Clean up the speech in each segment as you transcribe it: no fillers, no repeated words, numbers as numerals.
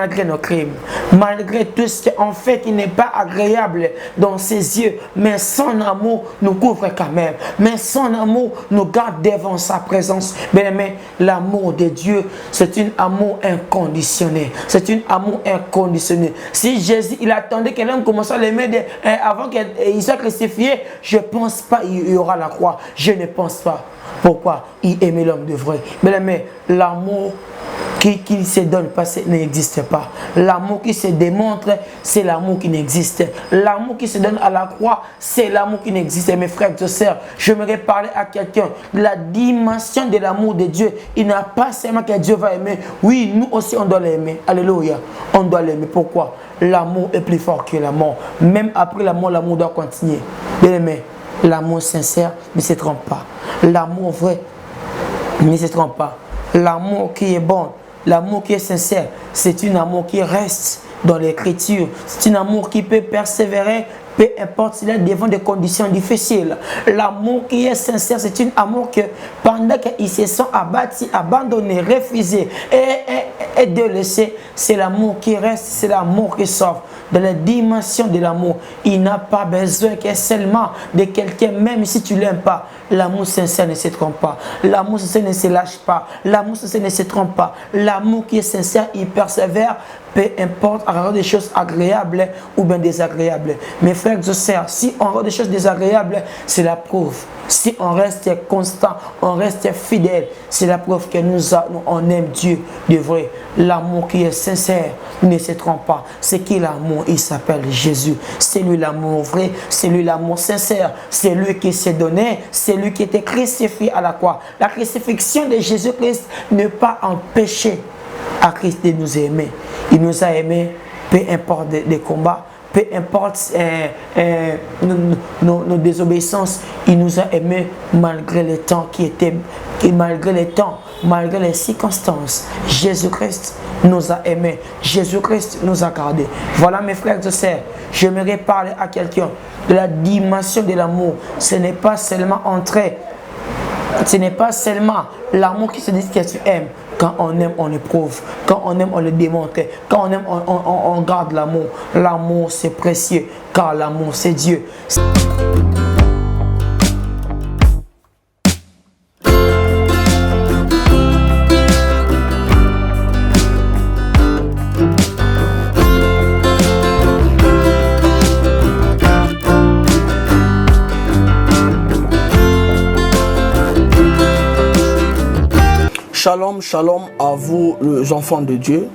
malgré nos crimes, malgré tout ce qu'en fait qui n'est pas agréable dans ses yeux, mais son amour nous couvre quand même, mais son amour nous garde devant sa présence. Bien-aimé, l'amour de Dieu, c'est un amour inconditionnel, c'est un amour inconditionnel. Si Jésus, il attendait que l'homme commence à l'aimer avant qu'il soit crucifié, je ne pense pas qu'il y aura la croix, je ne pense pas. Pourquoi? Il aimait l'homme de vrai. Mais l'amour qui se donne pas n'existe pas. L'amour qui se démontre, c'est l'amour qui n'existe. L'amour qui se donne à la croix, c'est l'amour qui n'existe. Mes frères et sœurs, j'aimerais parler à quelqu'un de la dimension de l'amour de Dieu. Il n'a pas seulement que Dieu va aimer. Oui, nous aussi on doit l'aimer. Alléluia. On doit l'aimer. Pourquoi? L'amour est plus fort que la mort. Même après la mort, l'amour doit continuer. Bien aimé, l'amour sincère ne se trompe pas. L'amour vrai ne se trompe pas. L'amour qui est bon, l'amour qui est sincère, c'est un amour qui reste dans l'écriture. C'est un amour qui peut persévérer, peu importe s'il est devant des conditions difficiles. L'amour qui est sincère, c'est un amour que pendant qu'ils se sont abattus, abandonnés, refusés et délaissés, c'est l'amour qui reste, c'est l'amour qui sauve. Dans la dimension de l'amour, il n'a pas besoin que seulement de quelqu'un, même si tu ne l'aimes pas. L'amour sincère ne se trompe pas. L'amour sincère ne se lâche pas. L'amour sincère ne se trompe pas. L'amour qui est sincère, il persévère, peu importe, à avoir des choses agréables ou bien désagréables. Mes frères et sœurs, si on a des choses désagréables, c'est la preuve. Si on reste constant, on reste fidèle, c'est la preuve que on aime Dieu de vrai. L'amour qui est sincère ne se trompe pas. C'est qui l'amour? Il s'appelle Jésus. C'est lui l'amour vrai, c'est lui l'amour sincère. C'est lui qui s'est donné, c'est lui qui était crucifié à la croix. La crucifixion de Jésus-Christ ne pas empêcher à Christ de nous aimer. Il nous a aimés, peu importe les combats, peu importe nos désobéissances, il nous a aimés malgré les temps malgré les circonstances. Jésus-Christ nous a aimés, Jésus-Christ nous a gardés. Voilà mes frères et sœurs, j'aimerais parler à quelqu'un de la dimension de l'amour. Ce n'est pas seulement entrer, ce n'est pas seulement l'amour qui se dit que tu aimes. Quand on aime, on éprouve. Quand on aime, on le démontre. Quand on aime, on garde l'amour. L'amour, c'est précieux. Car l'amour, c'est Dieu. Shalom, shalom à vous les enfants de Dieu.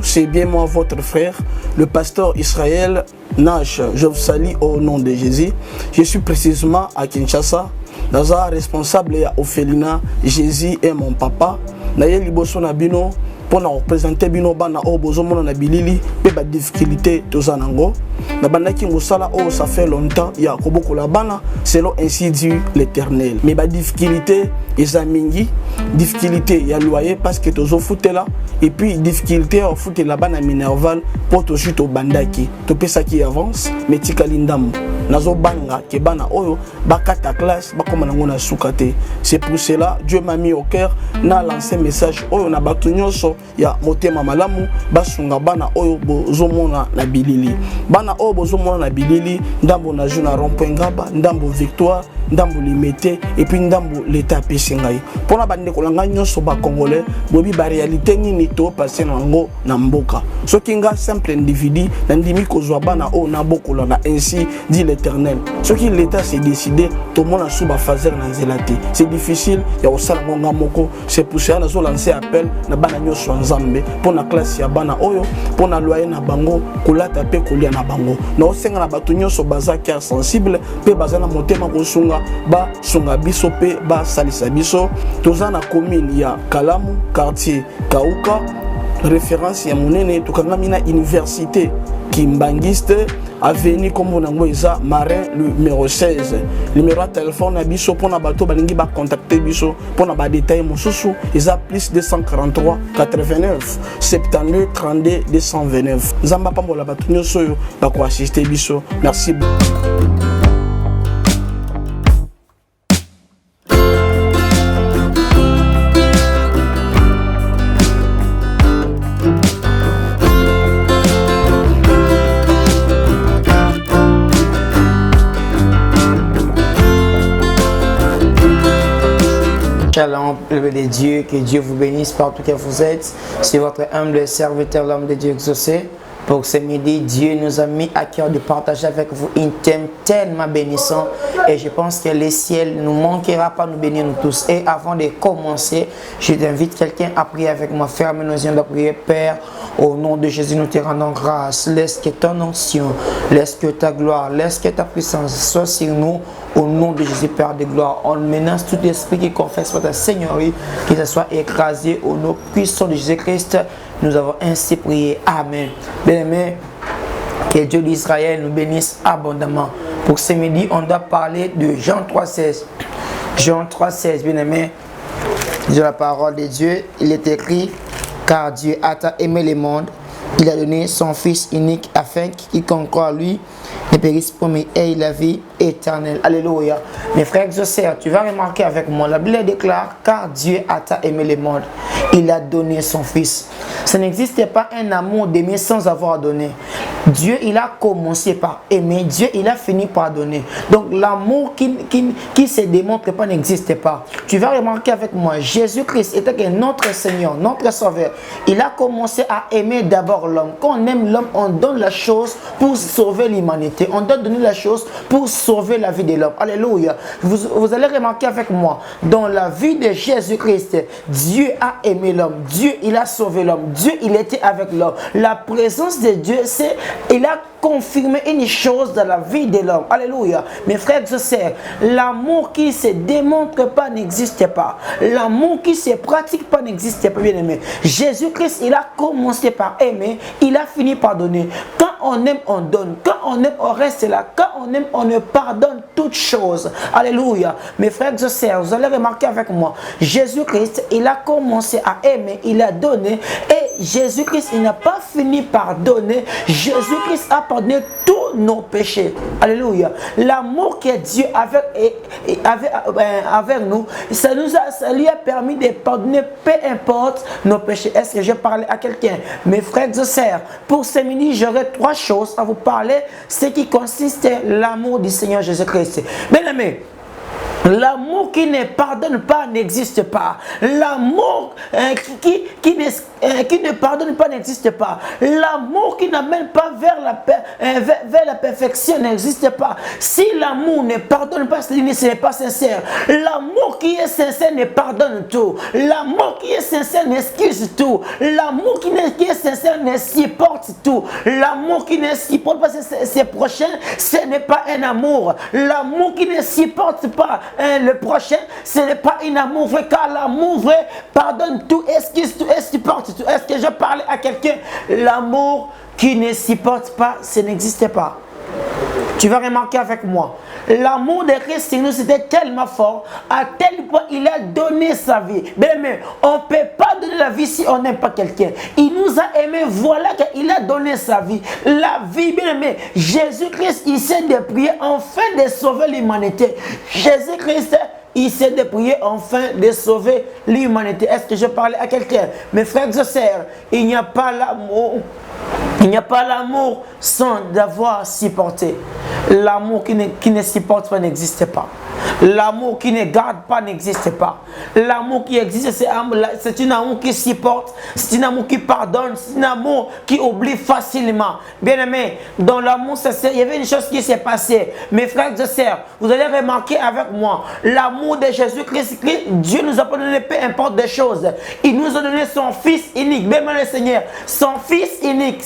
C'est bien moi votre frère, le pasteur Israël Nash. Je vous salue au nom de Jésus. Je suis précisément à Kinshasa. Naza responsable à Ophelina. Jésus est mon papa. Naye liboso na bino pour nous représenter bino bana o bozomona na bilili pe ba difficulté tozanango. Na bandaki ngosala o ça fait longtemps ya koboko la bana selon ainsi dit l'Éternel. Mais ba difficulté ezamingi, difficulté ya loyer parce que tozo foutela et puis difficulté au foute la bana minerval pour to chute au bandaki. To pesa qui avance mais tikali ndambo. Nazo banga ke bana oyo bakata classe bakoma nango na sukate. C'est pour cela Dieu m'a mis au cœur na lancé message oyo na batu nyonso ya motema malamu basunga bana oyo bozomona na bilili. Bana oyo bozomona na bilili ndambo na juna rond-point Ngaba, ndambo Victoire, ndambo Limete et puis ndambo l'état pesingai. Pona bande kolanga nyonso ba congolais bobi ba réalité nini to passer nango na mboka. Soki nga simple individu na ndimi kozwa bana oyo na bokola na ainsi dit l'Éternel. Soki l'état s'est décidé to mona suba fazer na zelate. C'est difficile ya osala ngonga moko. C'est pour ça na zo lancer appel na bana nyonso nzambe pona classe ya bana oyo pona loyer na bango kolata pe kolia na bango. Na osenga na batu nyonso baza cœur sensible pe baza na motema kosunga ba sunga biso pe ba salisa biso. Toza na commune ya Kalamu, quartier Kauka, référence ya monene tokangami na université Kimbangiste, avenue comme Eza Marin numéro 16. Numéro de téléphone na biso pona bato balingi ba contacter biso pona ba détail mosusu eza plus 243 89 72 32 229. Zamba pambola bato nyonso yo ba ko assister biso. Merci. Shalom, peuple de Dieu, que Dieu vous bénisse partout que vous êtes. C'est votre humble serviteur, l'homme de Dieu exaucé. Pour ce midi, Dieu nous a mis à cœur de partager avec vous un thème tellement bénissant. Et je pense que le ciel ne nous manquera pas nous bénir nous tous. Et avant de commencer, je t'invite quelqu'un à prier avec moi. Ferme nos yeux de prier. Père, au nom de Jésus, nous te rendons grâce. Laisse que ton onction, laisse que ta gloire, laisse que ta puissance soit sur nous. Au nom de Jésus, Père de gloire, on menace tout esprit qui confesse pour ta Seigneurie, qu'il soit écrasé au nom puissant de Jésus-Christ. Nous avons ainsi prié. Amen. Bien-aimés, que Dieu d'Israël nous bénisse abondamment. Pour ce midi, on doit parler de Jean 3,16. Jean 3,16, bien-aimés, de la parole de Dieu, il est écrit, car Dieu a tant aimé le monde, il a donné son Fils unique afin que quiconque croit en lui ne périsse pas, mais ait la vie éternelle. Alléluia. Mes frères et sœurs, tu vas remarquer avec moi, la Bible déclare, car Dieu a tant aimé le monde, il a donné son Fils. Ça n'existait pas un amour d'aimer sans avoir donné. Dieu, il a commencé par aimer. Dieu, il a fini par donner. Donc, l'amour qui se démontre pas n'existe pas. Tu vas remarquer avec moi, Jésus-Christ était notre Seigneur, notre Sauveur. Il a commencé à aimer d'abord l'homme. Quand on aime l'homme, on donne la chose pour sauver l'humanité. On doit donner la chose pour sauver la vie de l'homme. Alléluia. Vous allez remarquer avec moi, dans la vie de Jésus-Christ, Dieu a aimé l'homme. Dieu, il a sauvé l'homme. Dieu, il était avec l'homme. La présence de Dieu, il a confirmé une chose dans la vie de l'homme. Alléluia. Mes frères et sœurs, l'amour qui ne se démontre pas n'existe pas. L'amour qui ne se pratique pas n'existe pas, bien aimé. Jésus-Christ, il a commencé par aimer, il a fini par donner. Quand on aime, on donne. Quand on aime, on reste là. Quand on aime, on ne pardonne toutes choses. Alléluia. Mes frères et sœurs, vous allez remarquer avec moi, Jésus-Christ, il a commencé à aimer, il a donné, et Jésus-Christ, il n'a pas fini par donner. Jésus-Christ a pardonné tous nos péchés. Alléluia. L'amour que Dieu avait avec nous, ça lui a permis de pardonner peu importe nos péchés. Est-ce que je parlais à quelqu'un? Mes frères et sœurs, pour ce midi, j'aurai trois choses à vous parler, ce qui consiste l'amour du Seigneur Jésus-Christ. Bien aimé, l'amour qui ne pardonne pas n'existe pas. L'amour qui ne pardonne pas n'existe pas. L'amour qui n'amène pas vers la perfection n'existe pas. Si l'amour ne pardonne pas, ce n'est pas sincère. L'amour qui est sincère ne pardonne tout. L'amour qui est sincère n'excuse tout. L'amour qui est sincère ne supporte tout. L'amour qui ne supporte pas ses prochains, ce n'est pas un amour. L'amour qui ne supporte pas le prochain, ce n'est pas un amour vrai, car l'amour vrai pardonne tout, excuse tout et supporte tout. Est-ce que je parlais à quelqu'un? L'amour qui ne supporte pas, ce n'existe pas. Tu vas remarquer avec moi, l'amour de Christ en nous c'était tellement fort, à tel point il a donné sa vie. Mais on ne peut pas donner la vie si on n'aime pas quelqu'un. Il nous a aimés, voilà qu'il a donné sa vie. La vie, bien aimé, Jésus-Christ, il s'est dépouillé enfin de sauver l'humanité. Jésus-Christ, il s'est dépouillé enfin de sauver l'humanité. Est-ce que je parlais à quelqu'un? Mes frères et sœurs, il n'y a pas l'amour. Il n'y a pas l'amour sans d'avoir supporté. L'amour qui ne supporte pas n'existe pas. L'amour qui ne garde pas n'existe pas. L'amour qui existe, c'est un amour qui supporte, c'est un amour qui pardonne, c'est un amour qui oublie facilement. Bien aimé, dans l'amour sincère, il y avait une chose qui s'est passée. Mes frères et sœurs, vous allez remarquer avec moi, l'amour de Jésus-Christ, Dieu nous a pas donné peu importe des choses. Il nous a donné son Fils unique, même le Seigneur, son Fils unique,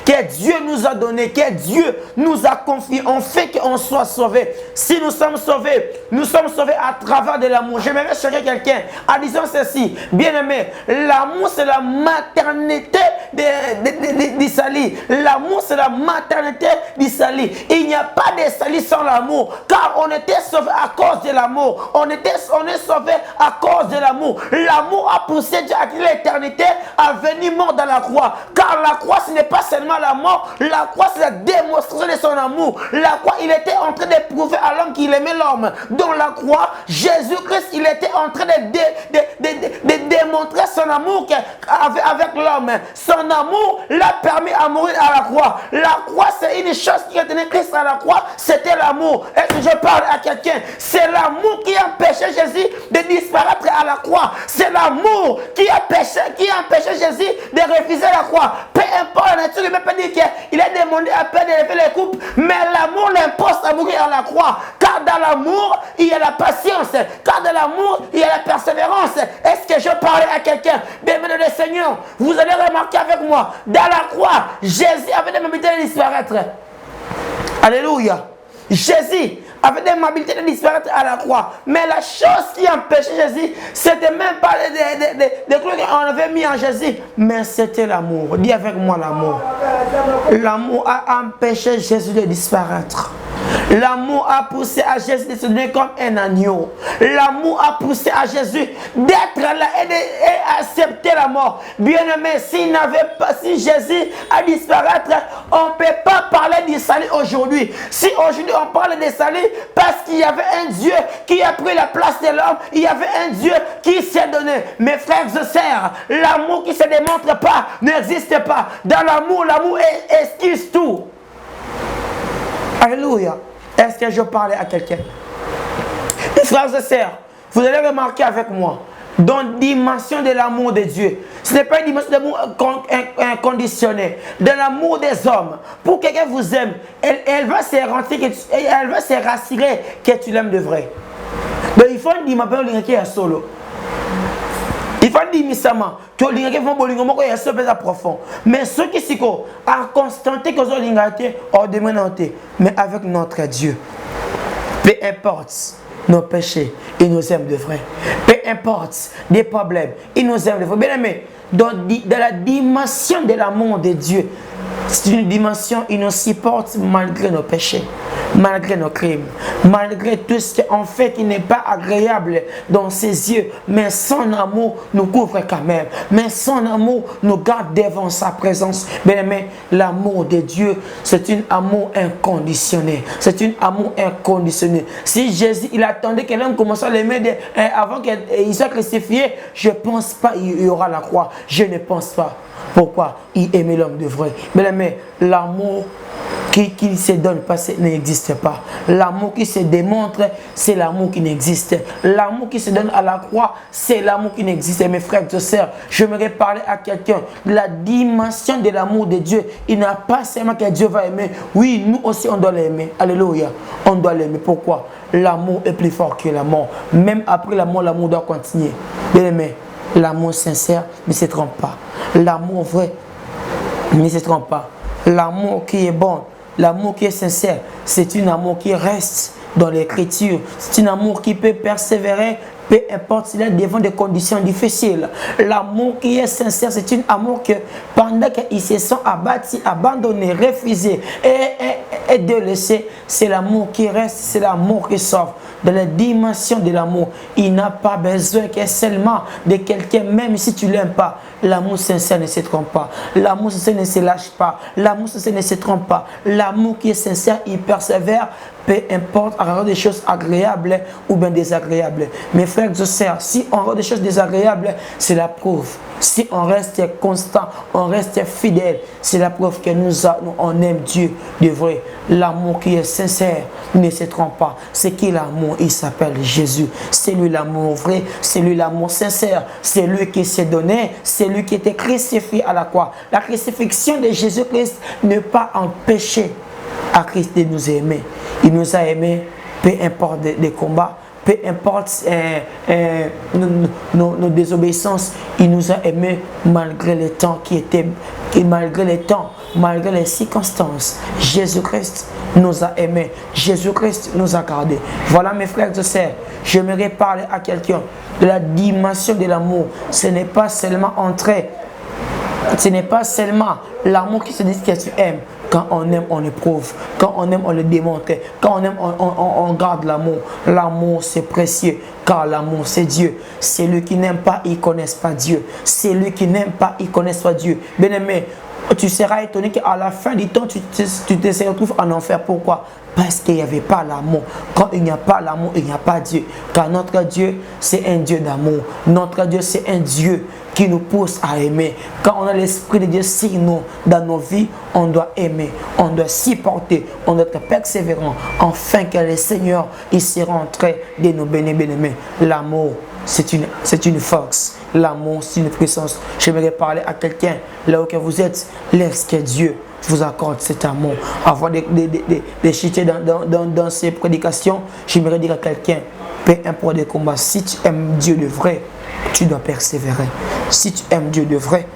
que Dieu nous a donné, que Dieu nous a confié, on fait qu'on soit sauvés. Si nous sommes sauvés à travers de l'amour. J'aimerais chercher quelqu'un en disant ceci, bien aimé, l'amour c'est la maternité du salut. L'amour c'est la maternité du salut. Il n'y a pas de salut sans l'amour, car on était sauvé à cause de l'amour. On est sauvé à cause de l'amour. L'amour a poussé Dieu à l'éternité à venir mort dans la croix. Car la croix, ce n'est pas seulement la mort, la croix, c'est la démonstration de son amour. La croix, il était en train de prouver à l'homme qu'il aimait l'homme. Dans la croix, Jésus-Christ, il était en train de il démontrait son amour avec l'homme. Son amour l'a permis à mourir à la croix. La croix, c'est une chose qui retenait Christ à la croix, c'était l'amour. Est-ce que je parle à quelqu'un? C'est l'amour qui empêchait Jésus de disparaître à la croix. C'est l'amour qui empêchait Jésus de refuser la croix. Peu importe la nature, il ne peut pas dire qu'il a demandé à Père de lever les coupes, mais l'amour l'impose à mourir à la croix. Car dans l'amour, il y a la patience. Car dans l'amour, il y a la persévérance. Est-ce que je parlais à quelqu'un? Bien-aimé le Seigneur, vous allez remarquer avec moi, dans la croix, Jésus avait des mobilités de disparaître. Alléluia. Jésus avait des mobilités de disparaître à la croix. Mais la chose qui empêchait Jésus, c'était même pas des trucs qu'on avait mis en Jésus, mais c'était l'amour. Dis avec moi l'amour. L'amour a empêché Jésus de disparaître. L'amour a poussé à Jésus de se donner comme un agneau. L'amour a poussé à Jésus d'être là et accepter la mort. Bien-aimé, si Jésus a disparaître, on ne peut pas parler du salut aujourd'hui. Si aujourd'hui on parle du salut, parce qu'il y avait un Dieu qui a pris la place de l'homme, il y avait un Dieu qui s'est donné. Mes frères et sœurs, l'amour qui ne se démontre pas n'existe pas. Dans l'amour, l'amour esquisse tout. Alléluia. Est-ce que je parlais à quelqu'un? Mes frères et sœurs, vous allez remarquer avec moi, dans la dimension de l'amour de Dieu, ce n'est pas une dimension d'amour inconditionnel. Dans l'amour des hommes, pour que quelqu'un vous aime, elle va se rassurer que tu l'aimes de vrai. Donc il faut une dimension qui est solo. Il faut dire misama que l'ingé vont bolingo moko ya sope za profond. Mais ceux qui s'y ko à constanter que l'ingate or demanante, mais avec notre Dieu. Peu importe nos péchés, il nous aime de vrai. Peu importe les problèmes, il nous aime de vrai. Bien aimé, dans la dimension de l'amour de Dieu, c'est une dimension, il nous supporte malgré nos péchés, malgré nos crimes, malgré tout ce qu'en fait qui n'est pas agréable dans ses yeux, mais son amour nous couvre quand même, mais son amour nous garde devant sa présence. Bien aimé, l'amour de Dieu, c'est un amour inconditionnel, c'est un amour inconditionnel. Si Jésus, il attendait que l'homme commence à l'aimer avant qu'il soit crucifié, je ne pense pas qu'il y aura la croix, je ne pense pas. Pourquoi? Il aimait l'homme de vrai. Mais l'amour qui se donne pas n'existe pas. L'amour qui se démontre, c'est l'amour qui n'existe. L'amour qui se donne à la croix, c'est l'amour qui n'existe. Mes frères et sœurs, j'aimerais parler à quelqu'un. La dimension de l'amour de Dieu, il n'a pas seulement que Dieu va aimer. Oui, nous aussi on doit l'aimer. Alléluia. On doit l'aimer. Pourquoi? L'amour est plus fort que la mort. Même après la mort, l'amour doit continuer. Bien aimé, l'amour sincère ne se trompe pas. L'amour vrai ne se trompe pas. L'amour qui est bon, l'amour qui est sincère, c'est un amour qui reste dans l'écriture. C'est un amour qui peut persévérer, peu importe s'il est devant des conditions difficiles. L'amour qui est sincère, c'est un amour que pendant qu'ils se sont abattus, abandonnés, refusés et délaissés, c'est l'amour qui reste, c'est l'amour qui sauve. Dans la dimension de l'amour, il n'a pas besoin que seulement de quelqu'un, même si tu ne l'aimes pas. L'amour sincère ne se trompe pas. L'amour sincère ne se lâche pas. L'amour sincère ne se trompe pas. L'amour qui est sincère, il persévère, peu importe, à regarder des choses agréables ou bien désagréables. Mes frères et sœurs, si on regarde des choses désagréables, c'est la preuve. Si on reste constant, on reste fidèle, c'est la preuve que on aime Dieu de vrai. L'amour qui est sincère ne se trompe pas. C'est qui l'amour? Il s'appelle Jésus. C'est lui l'amour vrai, c'est lui l'amour sincère. C'est lui qui s'est donné, c'est lui qui était crucifié à la croix. La crucifixion de Jésus-Christ ne pas empêcher à Christ de nous aimer. Il nous a aimés, peu importe les combats, peu importe nos désobéissances, il nous a aimés malgré les temps malgré les circonstances. Jésus-Christ nous a aimés, Jésus-Christ nous a gardés. Voilà mes frères et sœurs, j'aimerais parler à quelqu'un de la dimension de l'amour. Ce n'est pas seulement l'amour qui se dit que tu aimes. Quand on aime, on éprouve. Quand on aime, on le démontre. Quand on aime, on garde l'amour. L'amour, c'est précieux, car l'amour, c'est Dieu. Celui qui n'aime pas, il ne connaît pas Dieu. Celui qui n'aime pas, il ne connaît pas Dieu. Bien-aimé, tu seras étonné qu'à la fin du temps, tu te retrouves en enfer. Pourquoi? Parce qu'il n'y avait pas l'amour. Quand il n'y a pas l'amour, il n'y a pas Dieu. Car notre Dieu, c'est un Dieu d'amour. Notre Dieu, c'est un Dieu qui nous pousse à aimer. Quand on a l'Esprit de Dieu sur nous, dans nos vies, on doit aimer, on doit s'y porter, on doit être persévérant, afin que le Seigneur, il sera en train de nous bénir, bien-aimés. L'amour, c'est une force. L'amour, c'est une puissance. J'aimerais parler à quelqu'un, là où que vous êtes, laisse que Dieu vous accorde cet amour. Avant de chuter dans ces prédications, j'aimerais dire à quelqu'un, peu importe les combats, si tu aimes Dieu de vrai, tu dois persévérer. Si tu aimes Dieu de vrai,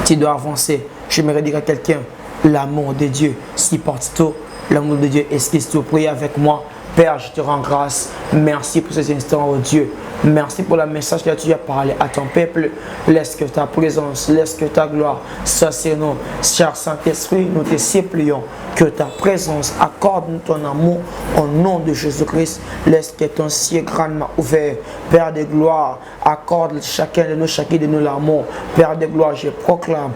tu dois avancer. J'aimerais dire à quelqu'un, l'amour de Dieu s'y porte tout. L'amour de Dieu esquisse tout. Priez avec moi. Père, je te rends grâce. Merci pour ces instants, oh Dieu. Merci pour le message que tu as parlé à ton peuple. Laisse que ta présence, laisse que ta gloire sacie nous. Cher Saint-Esprit, nous te supplions que ta présence accorde-nous ton amour au nom de Jésus-Christ. Laisse que ton ciel grandement ouvert. Père de gloire, accorde chacun de nous l'amour. Père de gloire, je proclame,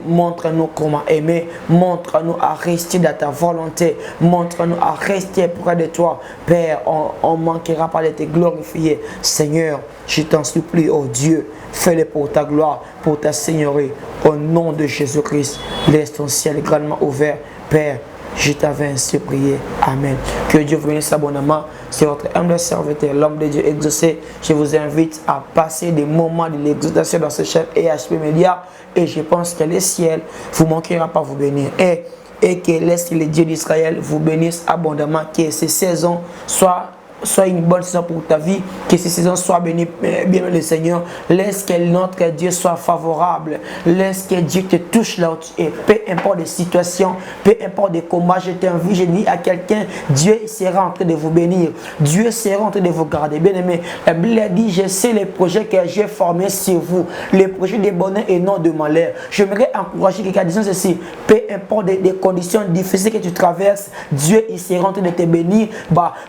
montre-nous comment aimer. Montre-nous à rester dans ta volonté. Montre-nous à rester près de toi. Père, on ne manquera pas de te glorifier. Seigneur, je t'en supplie, oh Dieu, fais-le pour ta gloire, pour ta seigneurie. Au nom de Jésus-Christ, laisse ton ciel grandement ouvert. Père, je t'avais ainsi prié. Amen. Que Dieu vous bénisse abondamment. C'est votre humble serviteur, l'homme de Dieu exaucé. Je vous invite à passer des moments de l'exaltation dans ce chaîne EHP Media. Et je pense que le ciel ne vous manquera pas vous bénir. Et que laisse le Dieu d'Israël vous bénisse abondamment. Que ces saisons soient une bonne saison pour ta vie, que ces saisons soient bénies, bien le Seigneur. Laisse que notre Dieu soit favorable. Laisse que Dieu te touche là où tu es. Peu importe les situations, peu importe les combats, je t'invite, je dis à quelqu'un, Dieu sera en train de vous bénir. Dieu sera en train de vous garder. Bien aimé, la Bible a dit, je sais les projets que j'ai formés sur vous, les projets de bonheur et non de malheur. J'aimerais encourager quelqu'un disant ceci, peu importe les conditions difficiles que tu traverses, Dieu il sera en train de te bénir.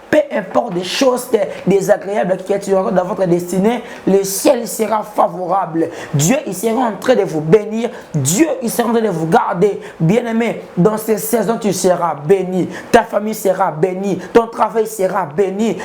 Peu importe des choses désagréables qui tu auras dans votre destinée, le ciel sera favorable. Dieu il sera en train de vous bénir. Dieu il sera en train de vous garder. Bien-aimé, dans ces saisons tu seras béni. Ta famille sera bénie. Ton travail sera béni.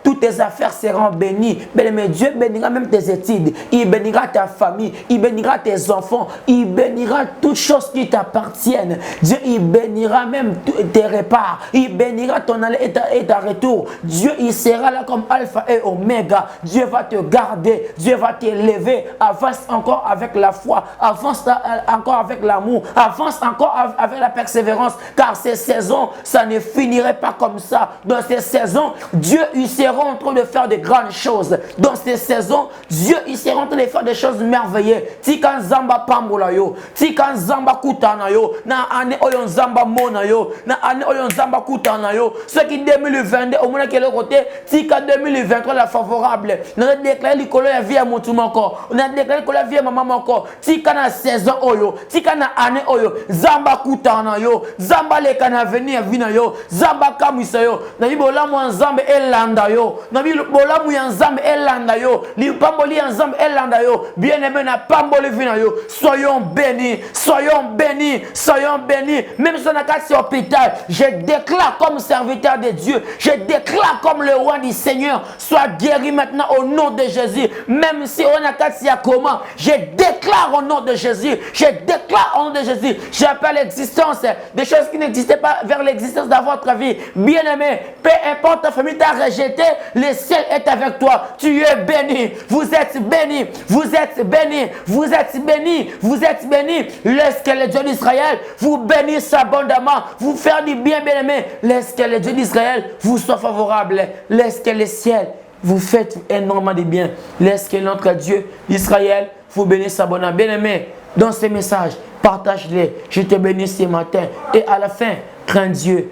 Toutes tes affaires seront bénies. Bien-aimé, Dieu bénira même tes études. Il bénira ta famille. Il bénira tes enfants. Il bénira toutes choses qui t'appartiennent. Dieu il bénira même tes repas. Il bénira ton aller et ta retour. Dieu il sera là comme alpha et oméga. Dieu va te garder. Dieu va t'élever. Avance encore avec la foi. Avance encore avec l'amour. Avance encore avec la persévérance. Car ces saisons, ça ne finirait pas comme ça. Dans ces saisons, Dieu il sera en train de faire de grandes choses. Dans ces saisons, Dieu il sera en train de faire des choses merveilleuses. Tika nzamba pambola yo. Tika nzamba kutana yo. Na ane oyo nzamba mona yo. Na ane oyo nzamba kutana yo. Ce qui 2022 au moins quel côté tika 2023 la favorable. On a déclaré l'école ya vie à mon tout encore. On a déclaré l'école ya vie à maman encore. Tika na saison oyo. Tika na année oyo. Zamba kutana yo. Zamba le kana venir vina yo. Zamba kamisa yo. Na bibola mo nzambe elanda yo. Na bibola mo nzambe elanda yo. Li pamboli nzambe elanda yo. Bien-aimé na pamboli vina yo. Soyons bénis. Soyons bénis. Soyons bénis. Même si on a 4 hôpital, je déclare comme serviteur de Dieu. Je déclare comme le roi du Seigneur, sois guéri maintenant au nom de Jésus. Même si on a 4 comment, je déclare au nom de Jésus. Je déclare au nom de Jésus. J'appelle l'existence des choses qui n'existaient pas vers l'existence dans votre vie. Bien-aimé, peu importe ta famille t'a rejeté, le ciel est avec toi. Tu es béni. Vous êtes béni. Vous êtes béni. Vous êtes béni. Vous êtes béni. Laisse que le Dieu d'Israël vous bénisse abondamment. Vous faire du bien, bien-aimé. Laisse que le Dieu d'Israël vous soit favorable. Laisse que le ciel vous fasse énormément de bien. Laisse que notre Dieu d'Israël vous bénisse abondamment. Bien-aimé, dans ces messages, partage-les. Je te bénis ce matin. Et à la fin, crains Dieu.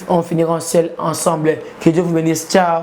On finira en ciel ensemble. Que Dieu vous bénisse. Ciao.